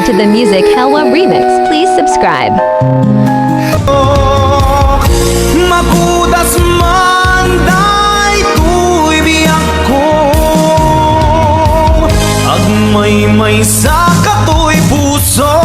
to the music Helwa Remix, please subscribe. Mabudas man daytoy biyak ko, agmay-may sa katoy puso.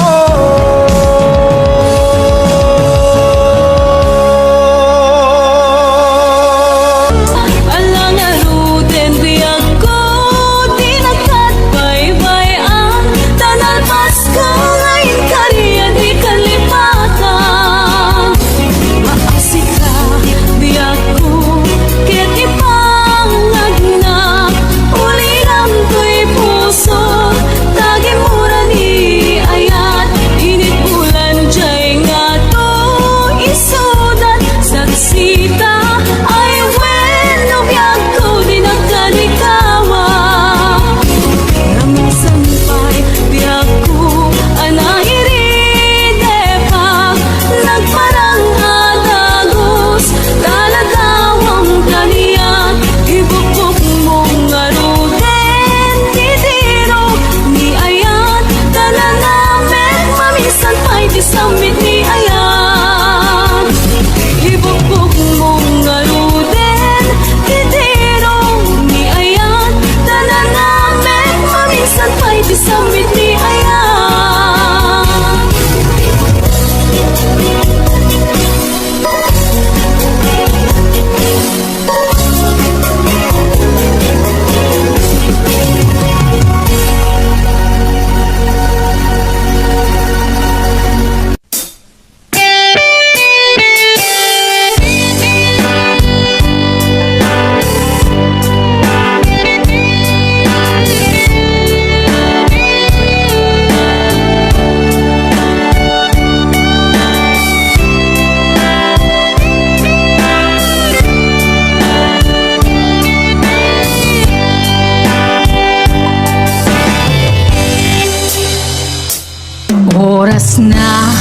Oras na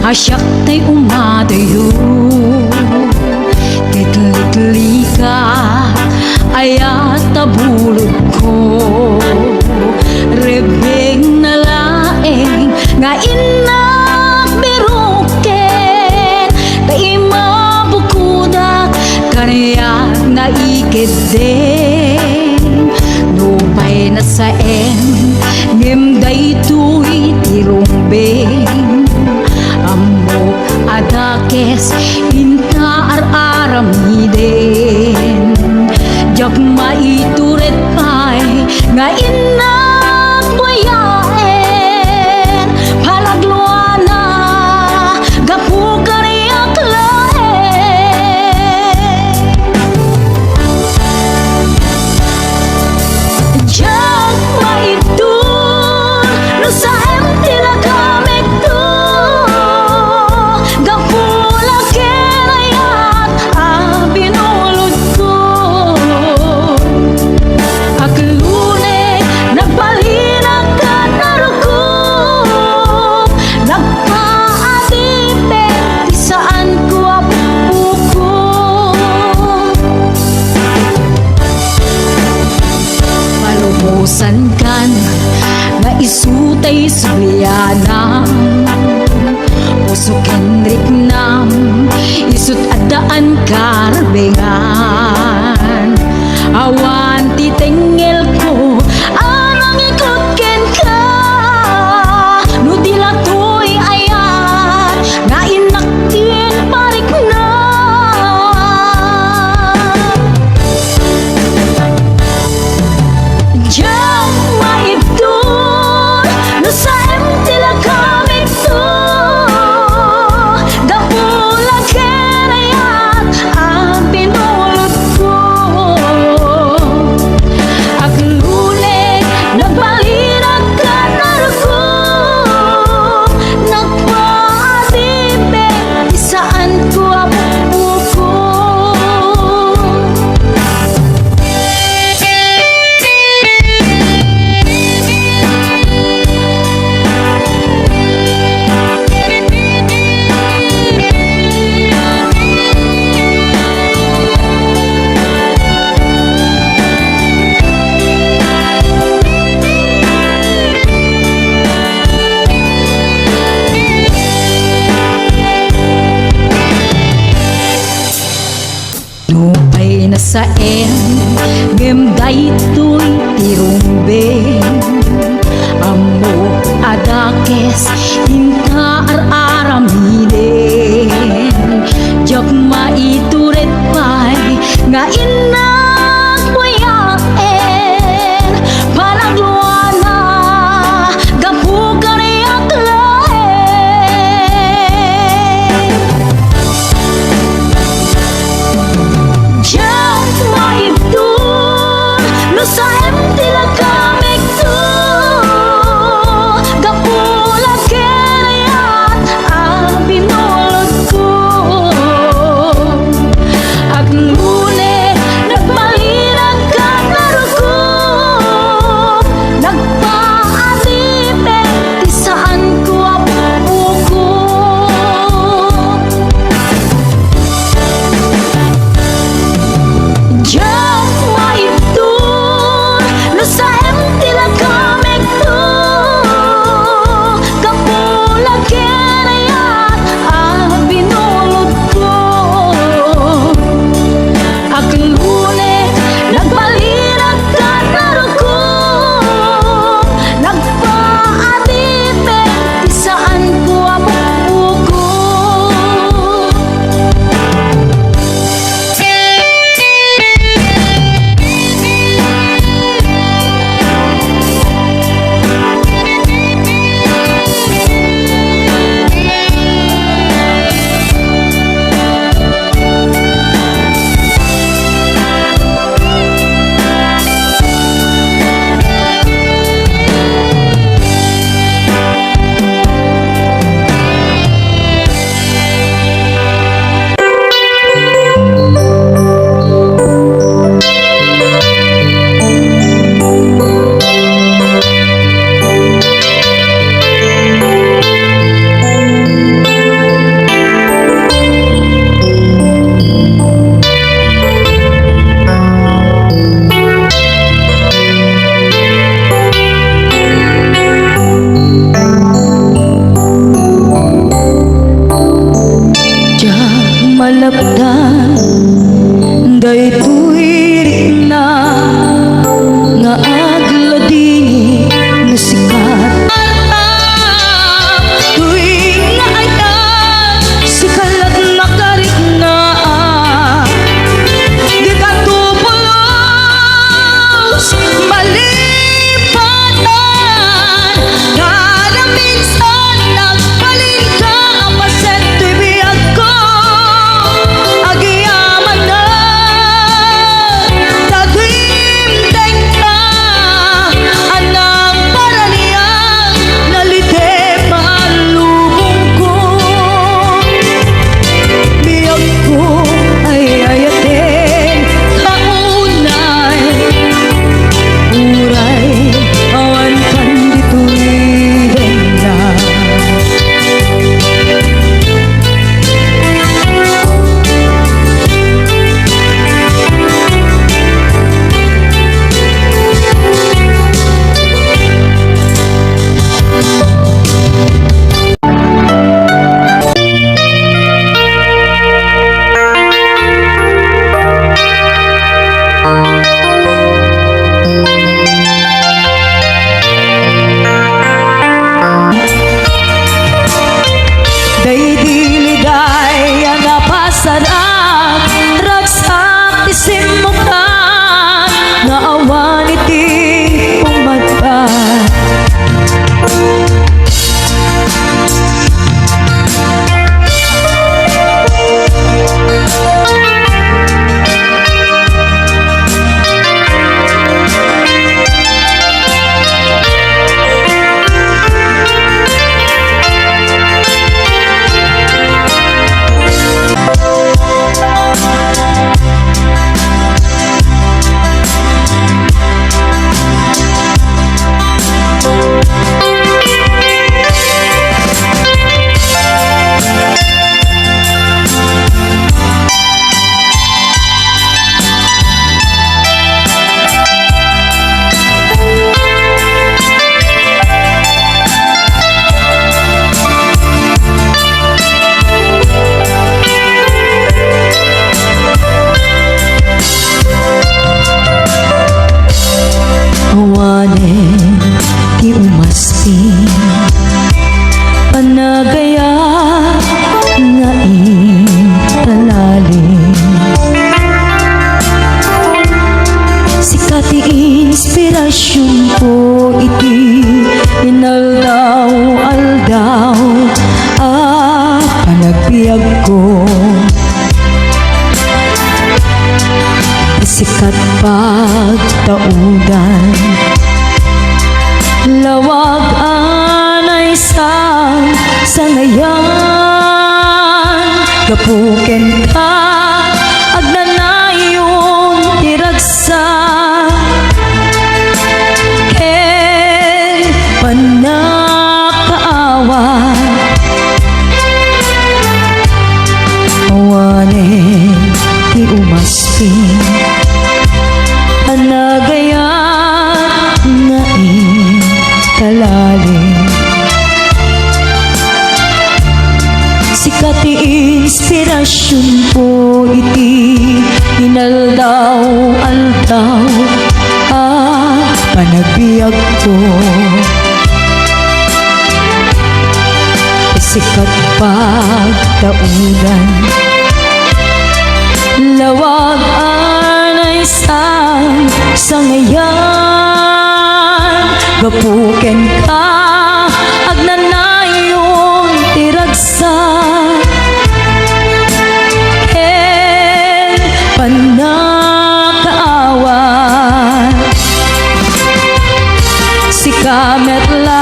asyak tay umadayo, titlikli ka ayat tabulog ko, rebeng na laeng nga inak biruken, kay mabukudak kaniyak na ikideng, nupay na saen ngimday tuy tirumbeng, amo adakes inta ar-aramiden, jak maituret pay nga inak bayaen, palagluana gapu kariyak laen, jak maitun no sa empty na gamit to, gapula kerayat ang binulod ko, aklune nagbalinag ka narugok, nagpaatite di saan ko apuko, malumusan kan nga isutay sulianam, usok Henrik nam isut adaan karbengan, awan titengel ko arang ikot ken ka, no dilatoy ayat nga inaktin parik na, jak maitun no sa empty na gamit to, gapula kerayat ang pinulot ko, sa en ngem daytoy tirumbeng amo adakes inka araramiden jak maituret pay nga inag wayaen panagluana gapu kariyak laen jak maitun no sa em tilaga awanen ti umaspin panagaya nga italalim sikat ti inspirasyon ko iti inaldaw-aldaw panagbiag ko sikat pagtaudan lawag anay sangayan gapuken ka agnanayon tiragsa ken panakaawa awanen ti umaspin panagaya nga italalim sikat ti inspirasyon ko iti inaldaw-aldaw panagbiag ko sikat pagtaudan lawag anay sangayan gapuken ka agnanayon tiragsa ken panakaawa si kametla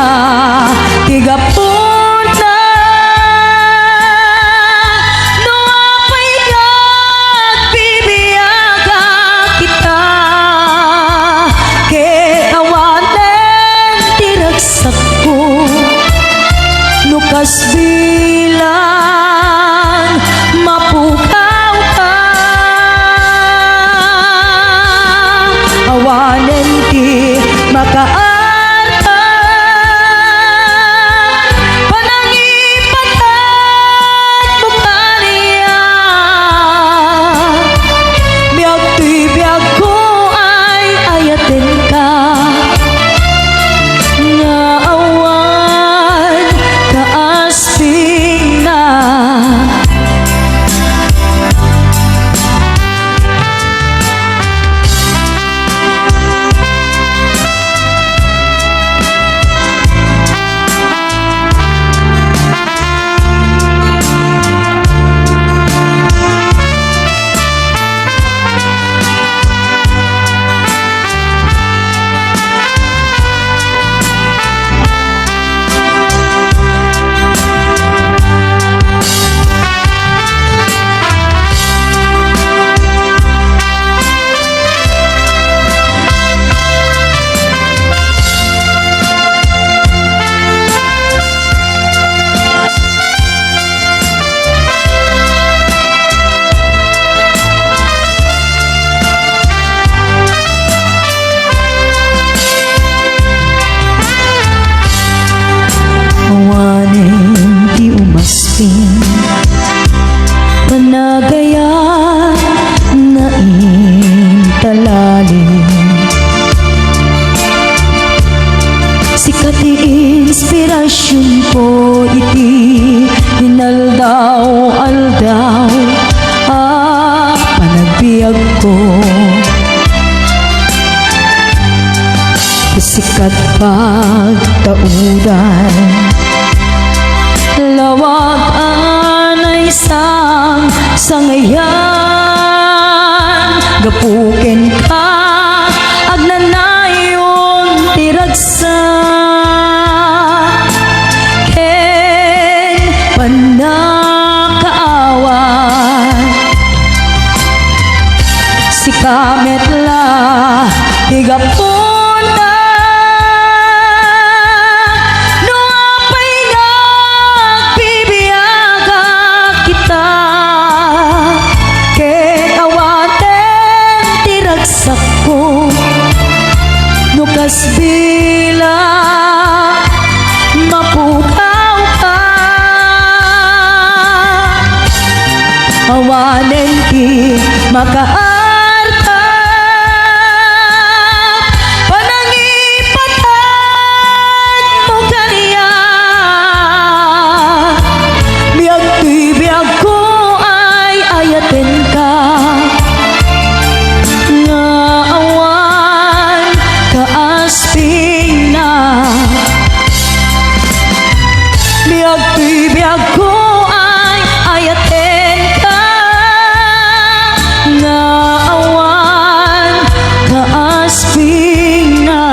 tigapunta no apay nagbibiyaga kita ket awanen tiragsak ko nukas bilang mapukaw ka awanen ti makaarta panangipatan mo kaniya biag tuy biag ko ay ayaten ka nga awan kaasping na awanen di umaspin panagaya nga italalim sikat ti inspirasyon ko iti inaldaw-aldaw panagbiag ko sikat pagtaudan lawag anay sangayan gapuken ka agnanayon tiragsa ken panakaawa si kametla tigapunta no apay nagbibiyaga kita ket awaten tiragsak ako ay ayaten ka nga awan kaasping na.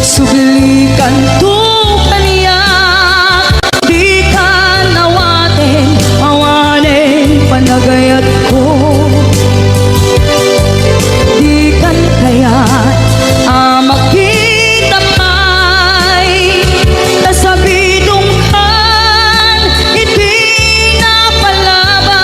Suglikan to kaniya, di ka nawatin, awanin panagayat ko. Di kan kayat makita pa'y nasabidong kan, iti napalabas.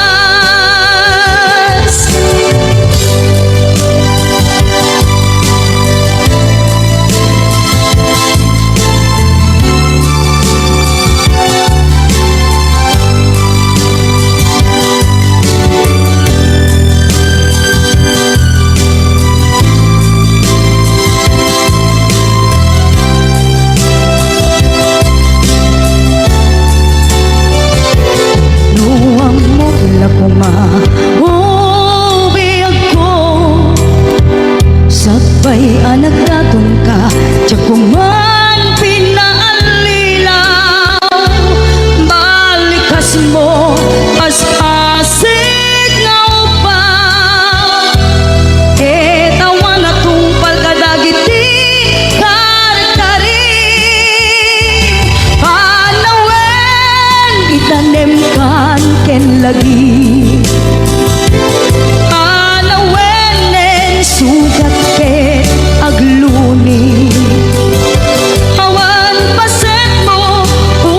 Sabay anak datong ka, tiyak kuman pinaalilaw. Balikas mo, as-asig nga upaw. Tawan na tungpal kadagiti kar-karim. Panawen, itanem kan ken lagi. Sugat ket agluni, awan paset mo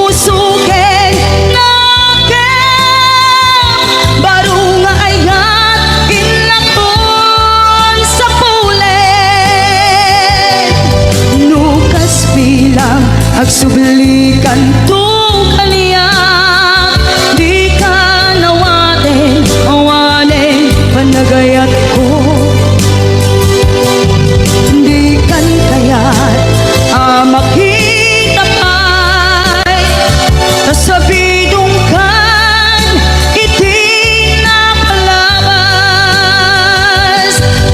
usuken naken, baru nga ayat inakon sa pulen. Nukas bilang agsublikan to kaniya, di ka nawaten, awanen panagayat ko. Makita pa'y nasabidong kan, iti napalabas.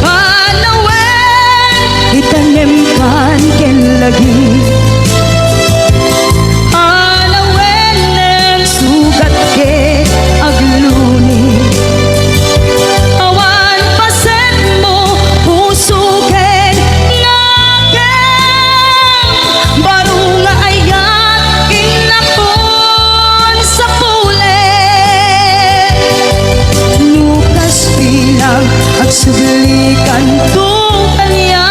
Panawen, itanem kan ken lagi. Panawen nen sugat ket agluni, awan paset mo usuken. At sublikan to kaniya,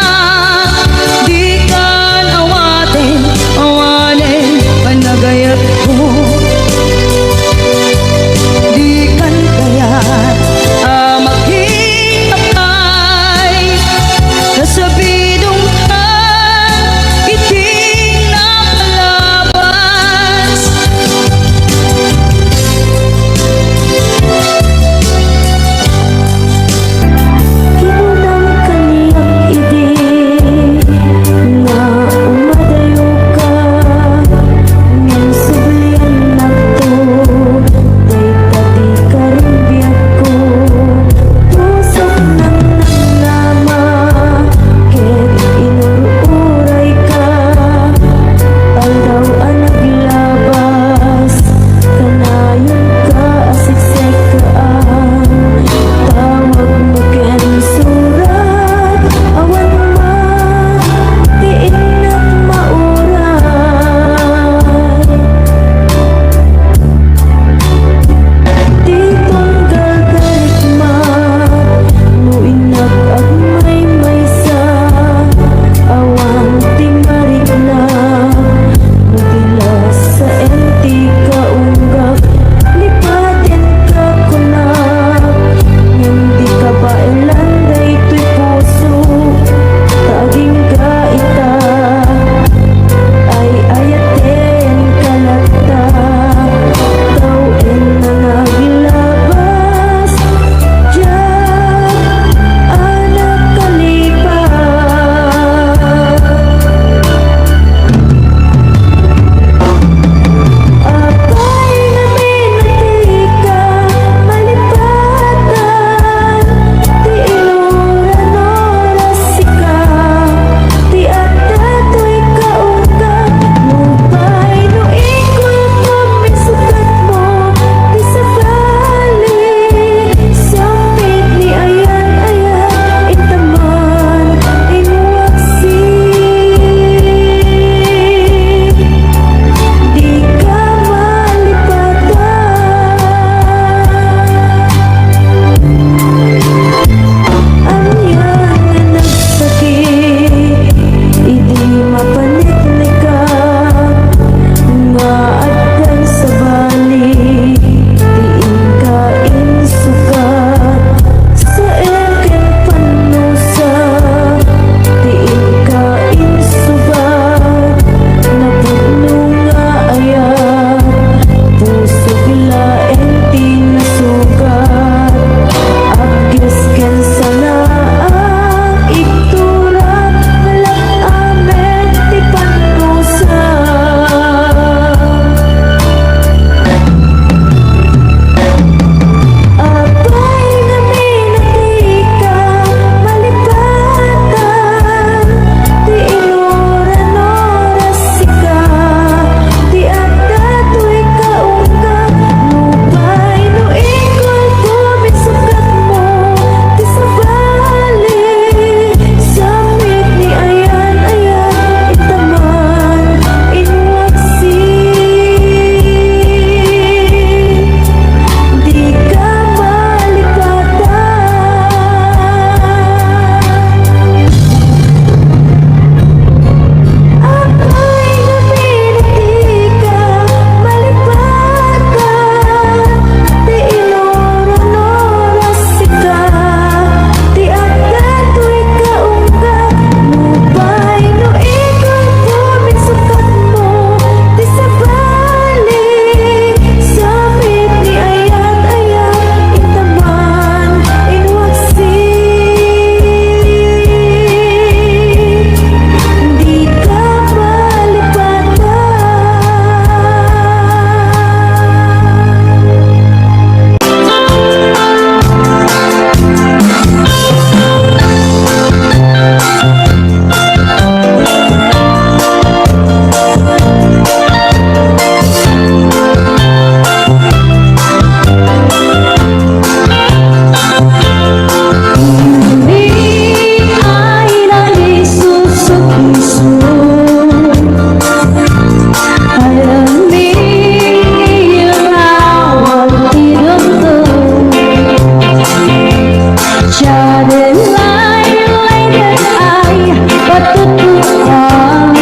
Masyadong laylay ay patutuhan.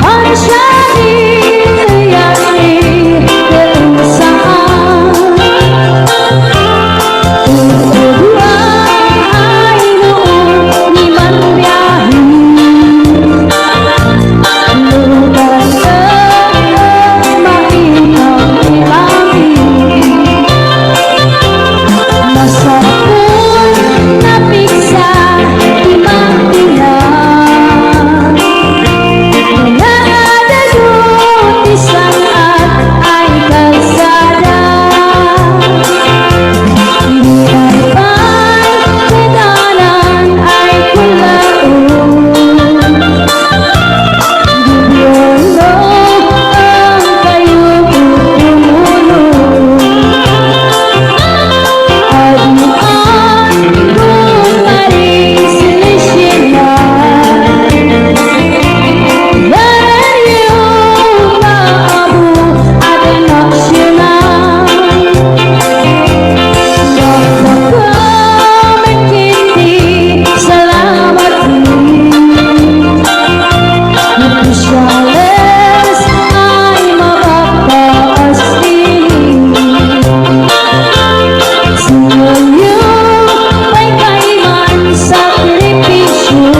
Masyadong yakin kung saan tuturuan ay noon ni man biyahin. Lutas ang mainang ilangin. Masarap kung napigsa di magbilang. Nadagot isang at ay kalsada. Hirapan kudanan ay kulaon. Gibyolo ang kayong umulo. Aduan kung maring sinisyanan. Yan yung maabu at nasyonal. Magkakamit-kiti, salamat din. Opisyales ay mapapaasin. Sinunyo may kaiman sakripisyo.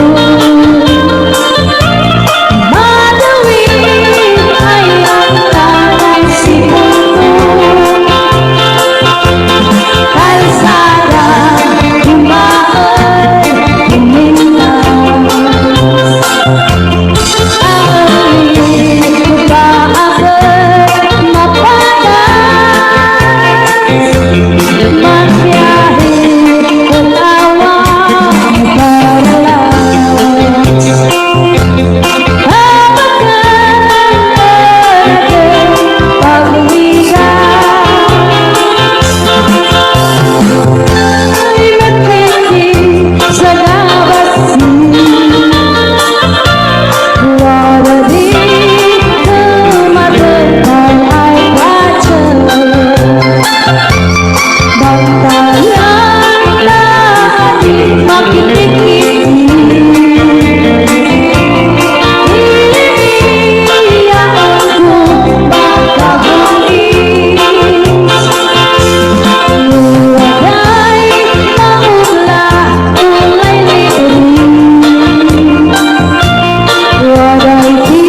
Madawin ay ang tatay si mundo. Kalsada, dumaan, humintas. Aawit ko ba ako'y mapatas? Magbiyahe kung awang paralawas. Habang pagwigas ay magpili sa gawasin. Wala di kumatagay ay kachay. Bantayan lagi makitikiti. Iyaan ko pagkabulis. Luwaday maula ulay lirin. Waday di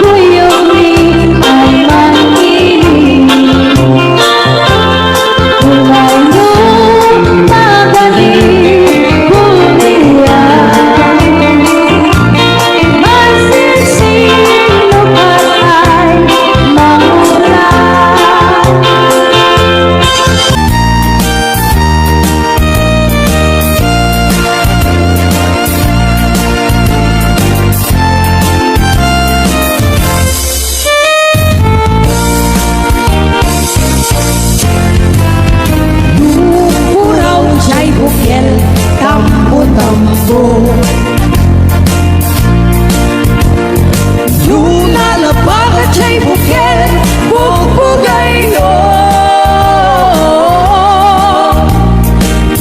kuyog ni ay mangiling. Kulay nung magaling bumiyan. Masinsinukan ay maulan. Puraw siya'y bukel, tambo-tambo. Lunalabagat siya'y bukel, bukbugayo.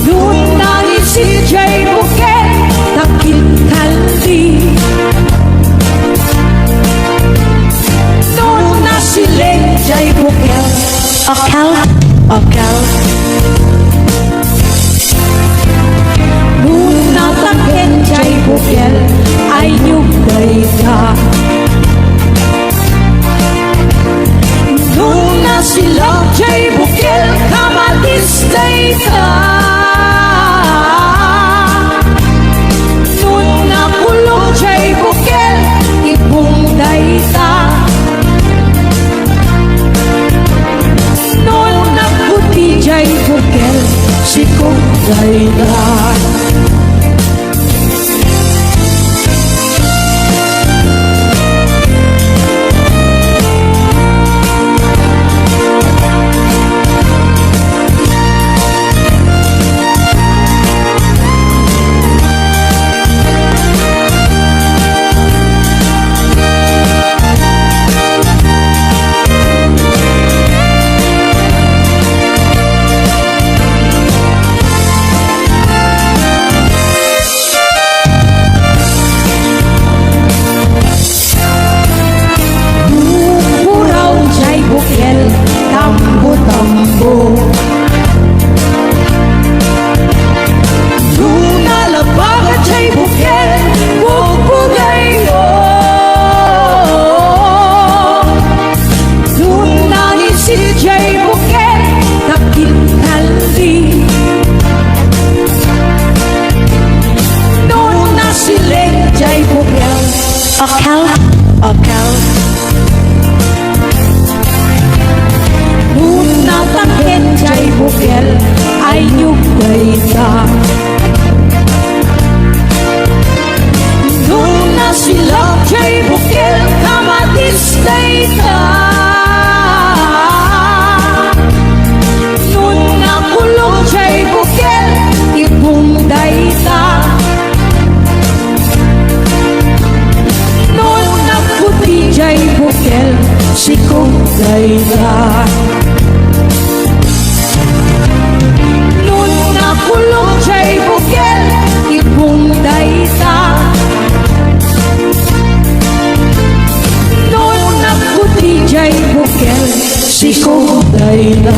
Lunangisit siya'y bukel, takit-kaldi. Lunasiling siya'y bukel, akal. Lunatakin siya'y bukel, ay nyugay ka. Lunasilang siya'y bukel, kamatistay ka. Nunakulong siya'y bukel, ibungday ka. Nunaputi siya'y bukel, sikugay ka. Manila.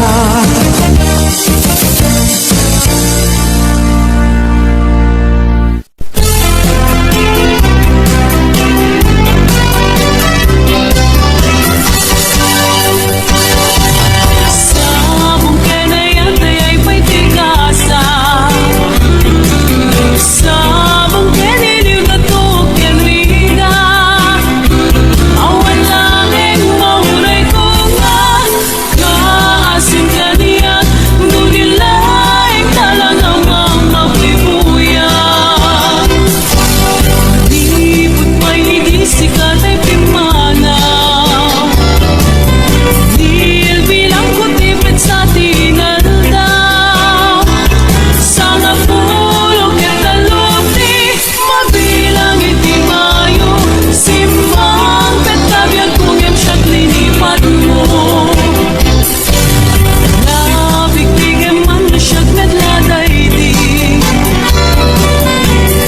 Sabong kenay at ayay pa'y tigasa. Sabong keniliw na tukin riga. Awan langing mahuray ko nga. Kaasin kaniyak, nudilaing talagang ang mapibuyan. Lipot pa'y hindi sikat ay pimana. Dil bilang kutipid sa tinalda. Sana pulong ketalupti, mabilang iti mayo. Simang petagyan kung yung siyang linipat mo. Nabigtigem man na siyang medladay di.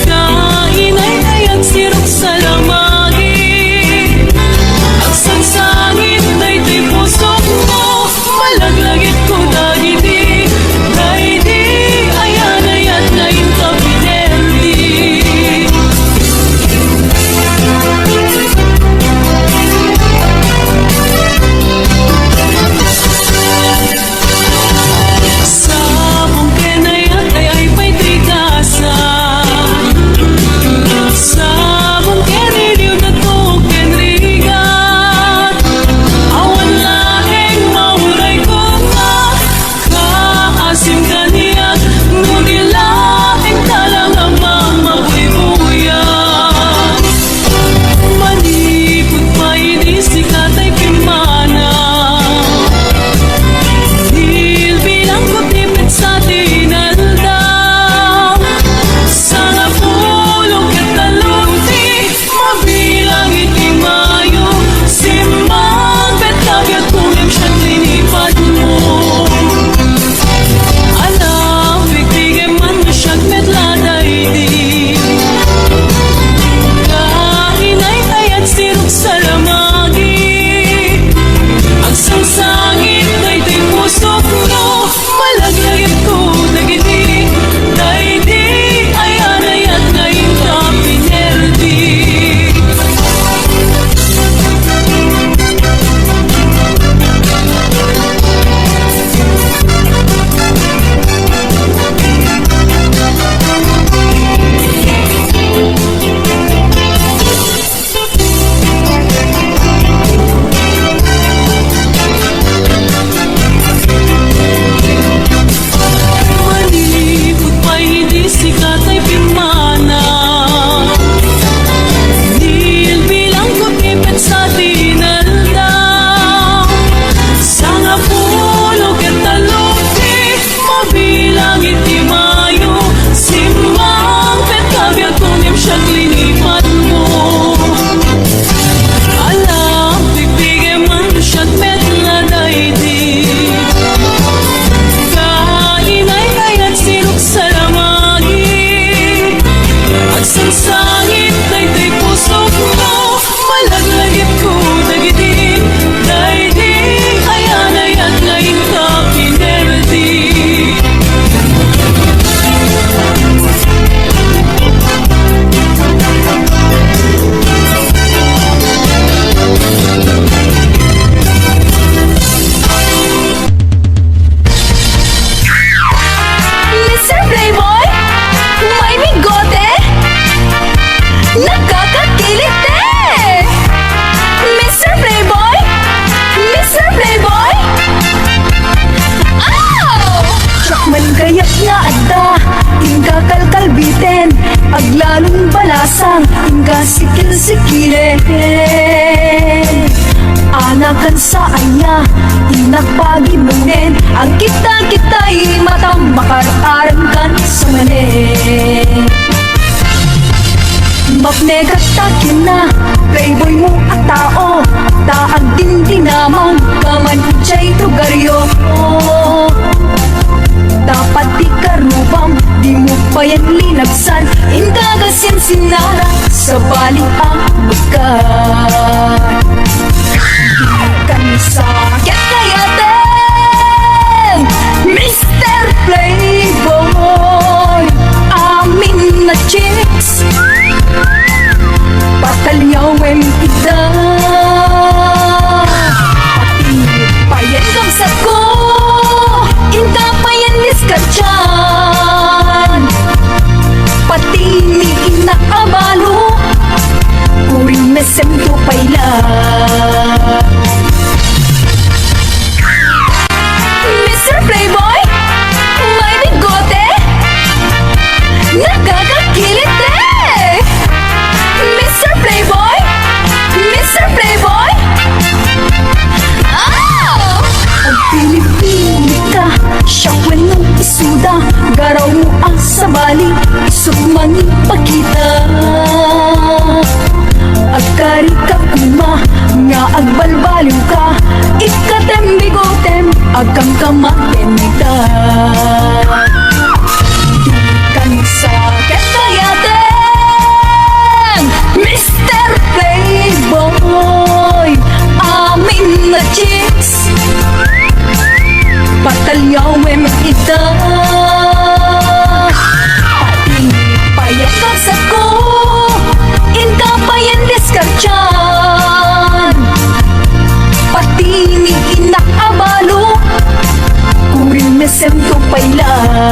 Kainay kayat sirok sa lamagi. Ang sangsangit na ito'y pusok mo. Malaglagit ko dagiti. Dahidi, ayan ayat na inkapinerdi. Sabong kenay at ayay pa'y tigasa. Sabong keniliw na tukin rigat. Awan lahing mahuray ko nga. Kaasim kaniyak, nudilaing talagang mamabuybuyan. Malipot pa hindi sikat ay pimana. Dil bilang kutipid sa tinalda. Sana pulong ketalupti, mabilang iti mayo. Simang petagyan kung yung siyang linipat mo. Alam, bigtigem man na siyang medladay di. Kainay kayat sirok sa lamagi. Ang sangsangit na ito'y pusok mo. Malaglagit ko dagiti. Dahidi, ayan ayat na inkapinerdi. Malipot pa hindi sikat ay pimana. Dil bilang kutipid sa tinalda. Sanga pulo ketalupti, mabilang iti mayo. Simang petagyan kung yung siyang linipat mo. Alam, bigtigem man siyang medladay di. Kainay kayat sirok sa lamagi. Ang sangsangit na ito'y pusok mo. Malaglagit ko dagiti. Dahidi, ayan ayat na inkapinerdi. Mr. Playboy? May bigote? Nakakakilig eh! Mr. Playboy? Mr. Playboy? Oh! Man kayak nga adda, tingga kalkalbiten. Aglalong balasang, tingga sikil-sikilen. Anakan sa anya, inakpagimunin. Ang kita-kita'y matang makararamkan sa manin. Mapnegat takin na, playboy mo at tao. Taag din dinamang, kaman itsa'y tugaryo. Dapat di karubam, di mo pa yan linagsan. Indagasin sinara, sa balik ang bagat. Kami sakit kaya Mr. Playboy, may bigote, nakakakilit eh! Mr. Playboy, Mr. Playboy, oh! Pag pinipili ka, siyakwen ng isuda, garaw mo ang sabali, isot man ipakita. Agkari ka kuma, nga agbalbaliw ka, ikatem bigotem, agkang kamatenita. Di kan sakit kayaten, Mr. Playboy, amin na chicks, patalyaw may makita. Pating payakan sa ko, inka pa yan diskartyan. Pati ni inakabalo, kurin mesem to pailan.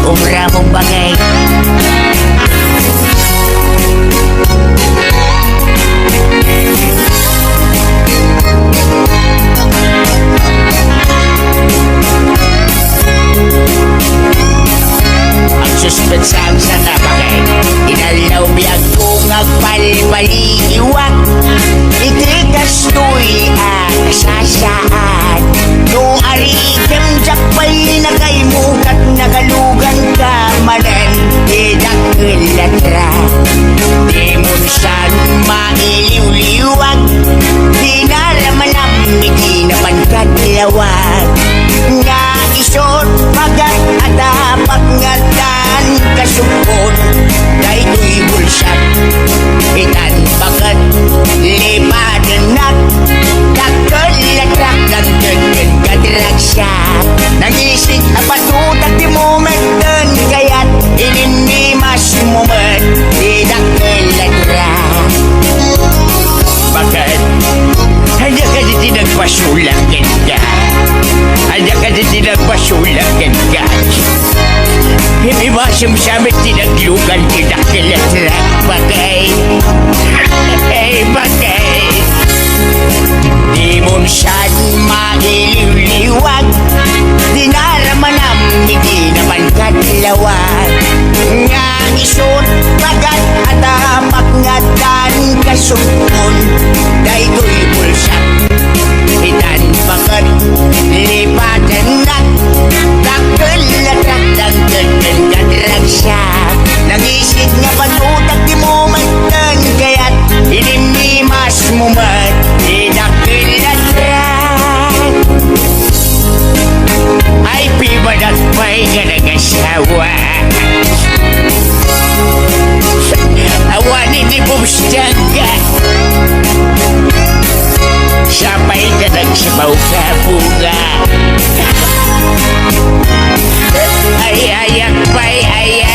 Umra mong bagay. Ang suspensang sa nabagay, inalaw biyag kong agpalipaliiwak. Itikas to'y ang sasaan. No arikam jakpay na kay mukat nagalugan ka manen. Idakilatra di mo saan mailiw-liwag. Di naraman ang hindi naman kadlawag. Nga isot magat at dapat ngatan kasupon. Dahil to'y bulsat itan bagat lipadan nak dakilatra gantun kadragsya. Nagising apatutak di momenten kayat ininimas momen di dakilatra. Bakit? Hanya ka di tinagpasulakin ka. Hanya ka di tinagpasulakin ka. Hindi ba siyamsamit tinaglugan tinakilatra? Bagay. Hey, bagay. Di mo siyad mailiw-liwag. Di naraman ang hindi naman kadlawag. Nga isot bagat at amak ngatan kasupon. Dahil ko'y bulsak itan bagat lipatan nak dakilatra danggan kadragsya. Nagisig nga patutak di mo magtan kaya't inimimas mo man idakilatra. Ay pibadak pa'y ka nag-asawa. Awanin di bumstaga. Sabay ka nagsabaw ka bunga. Ay ayak pa'y ayak.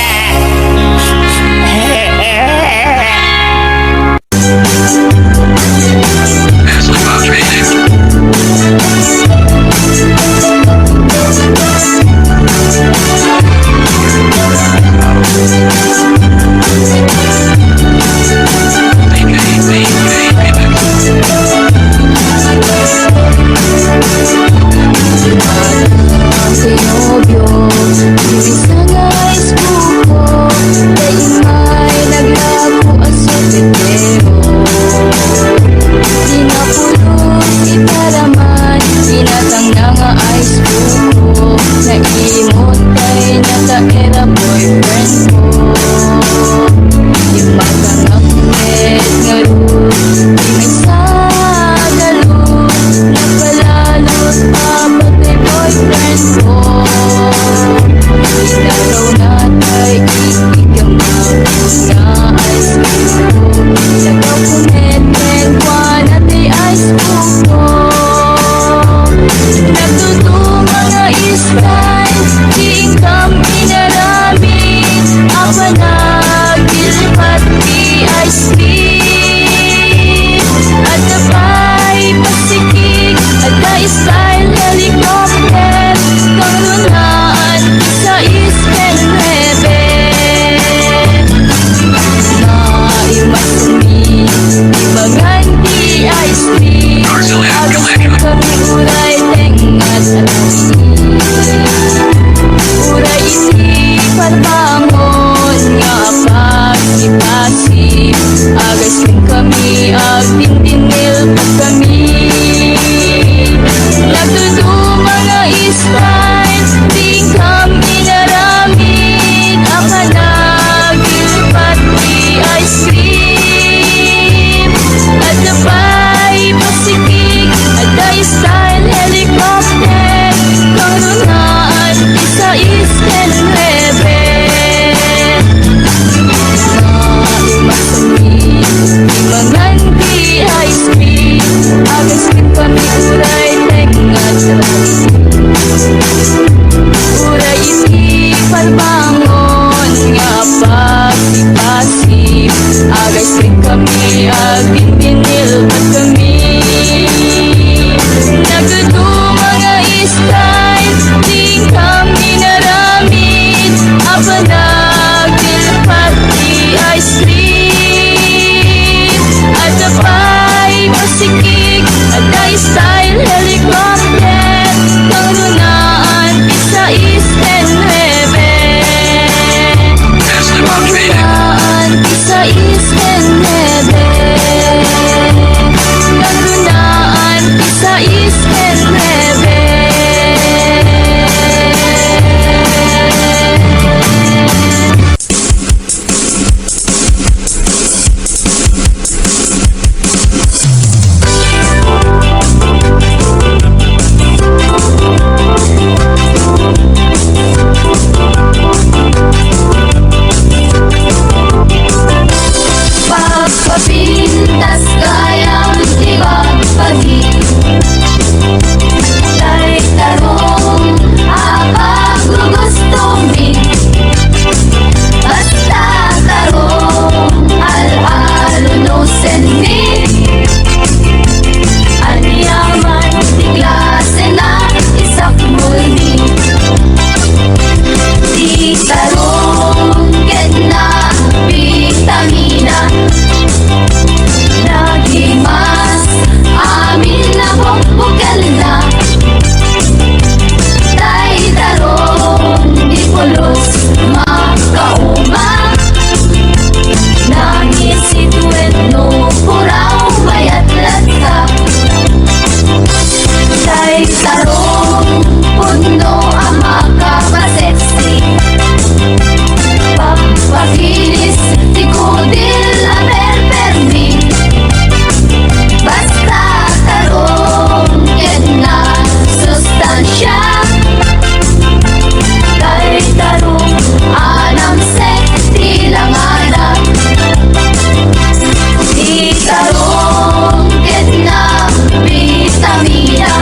tarong puno ang makapaseksi. Papakinis, tikudil, aperpermi. Basta tarong yan na sustansya. Kay tarong anam sekti lang anak. Di tarong yan na vitamina.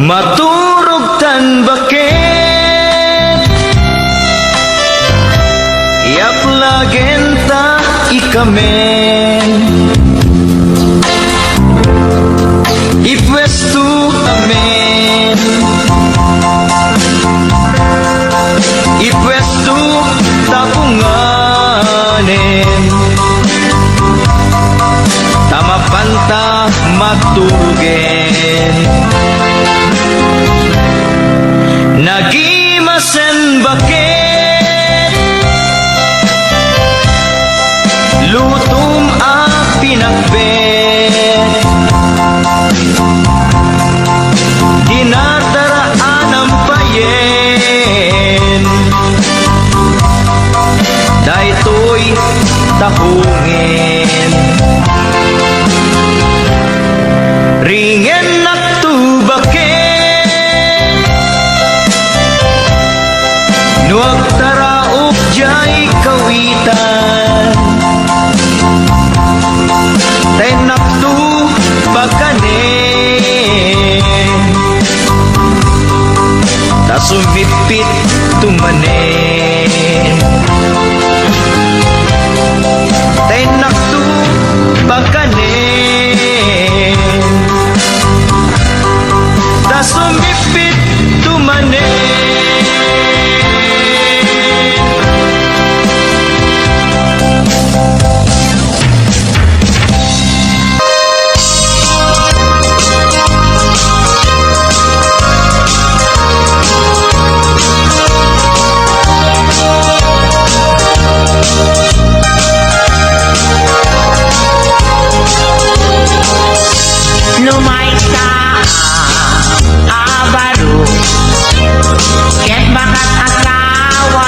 maturog tan bakit iaplagen ta ikamen ipwesto amen ipwesto tapunganen tamapanta matugen nagimasen bakit lutum ang pinakbet dinataraan ang payen daytoy tahungin ringen naktubakit nuag taraok jay kawitan tenaktu bakanen tasumipit tumanen tenaktu bakanen tasumipit tumanen Lumaita abaro ket bakat asawa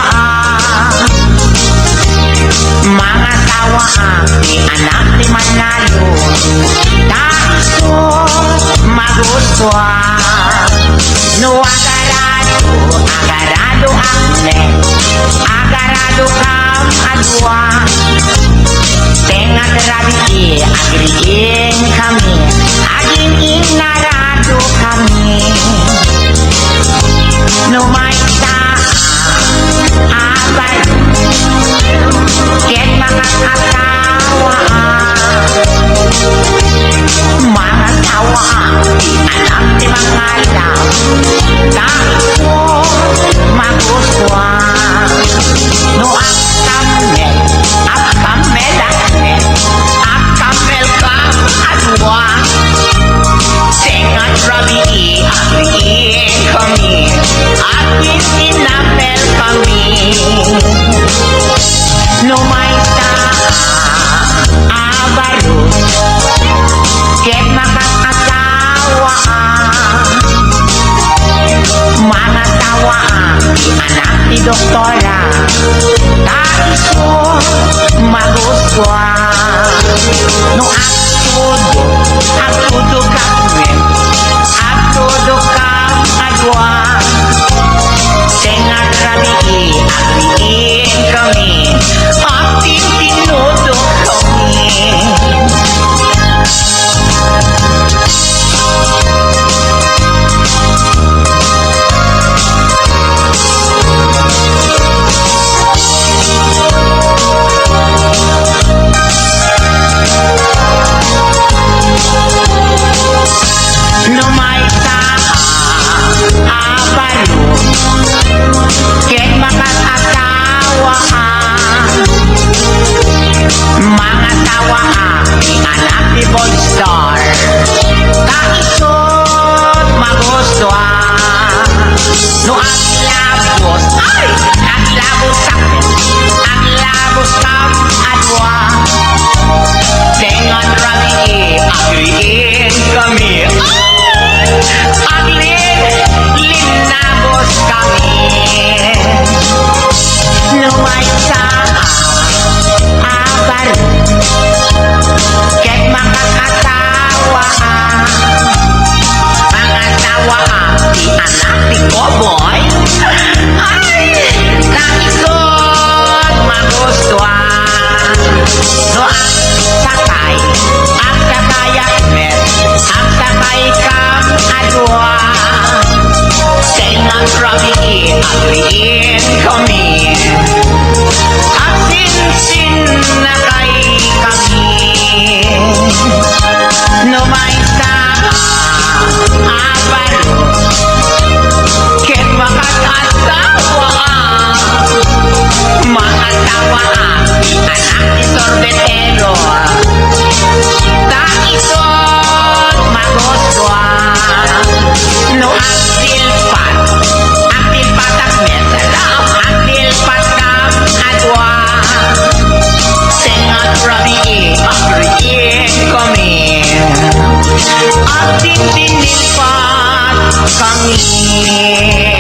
mga tawa ni anak ni Manalo taso maguswa no agarado akne agarado kam adwa tengat rabi agriin kami aging inarado kami numaita abay ket mga asawa mga tawa anak ni mga law taso maguswa no akamel akamel kam adwa tengat rabi agriin kami aging inapel kami numaita abaro ket makat asawa mga tawa anak ni doktora taiso maguswa no atudo kami atudo kam adwa tengat rabi agriin kami ating tinudo kami lumaita abalo ket makat asawa kami